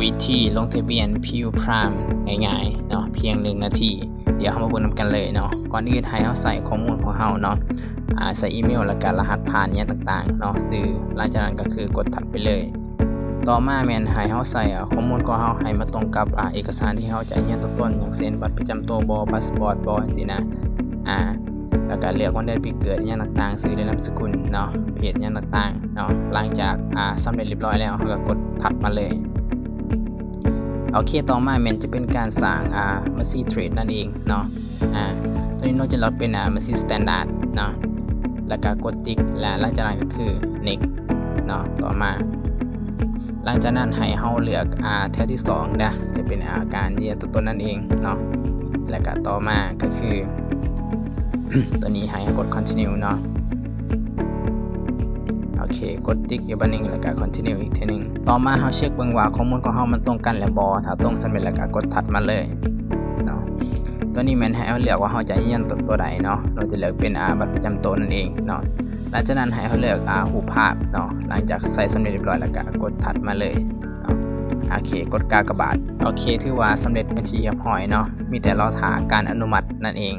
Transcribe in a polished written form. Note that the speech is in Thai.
วิธีลงทะเบียนพิวพรามง่ายๆเนาะเพียง1 นาทีเดี๋ยวเรามาเบิ่งนำกันเลยเนาะก่อนอื่นให้เราใส่ข้อมูลของเราเนาะใส่อีเมลแล้วก็รหัสผ่านเนี่ยต่างๆเนาะซึ่งหลังจากนั้นก็คือกดถัดไปเลยต่อมาแม่นให้เราใส่ข้อมูลของเราให้มาตรงกับเอกสารที่เราจะเนี่ยต้นอย่างเช่นบัตรประจำตัวบ่พาสปอร์ตบ่จังซี่นะแล้วก็เลือกวันเดือนปีเกิดเนี่ยต่างๆชื่อและนามสกุลเนาะเพจเนี่ยต่างๆเนาะหลังจากสำเร็จเรียบร้อยแล้วเราก็กดถัดมาเลยโอเคต่อมามันจะเป็นการสร้างMercy Trade นั่นเองเนาะตัวนี้เราจะรับเป็น Mercy Standard เนาะแล้วก็กดติ๊กและหลังจากนั้นก็คือ Next เนาะต่อมาหลังจากนั้นให้เราเลือกแถวที่2นะจะเป็นการยืนยันตัวตนนั่นเองเนาะแล้วก็ต่อมาก็คือ ตัวนี้ให้กด Continue เนาะโอเคกดติ๊กอีกบันนึงแล้วก็ Continue อีกทีนึงต่อมาเราเช็คเบิ่งว่าข้อมูลของเรามันตรงกันแล้วบ่ถ้าตรงสำเร็จแล้วก็กดถัดมาเลยเนาะตัวนี้มันให้เราเลือกว่าเราจะยืนยันตัวใดเนาะเราจะเลือกเป็นบัตรประจำตัวนั่นเองเนาะหลังจากนั้นให้เราเลือกรูปภาพเนาะหลังจากใส่สำเร็จเรียบร้อยแล้วก็กดถัดมาเลยเนาะโอเคกดกากบาทโอเคถือว่าสำเร็จเป็นที่เรียบร้อยเนาะมีแต่รอถาการอนุมัตินั่นเอง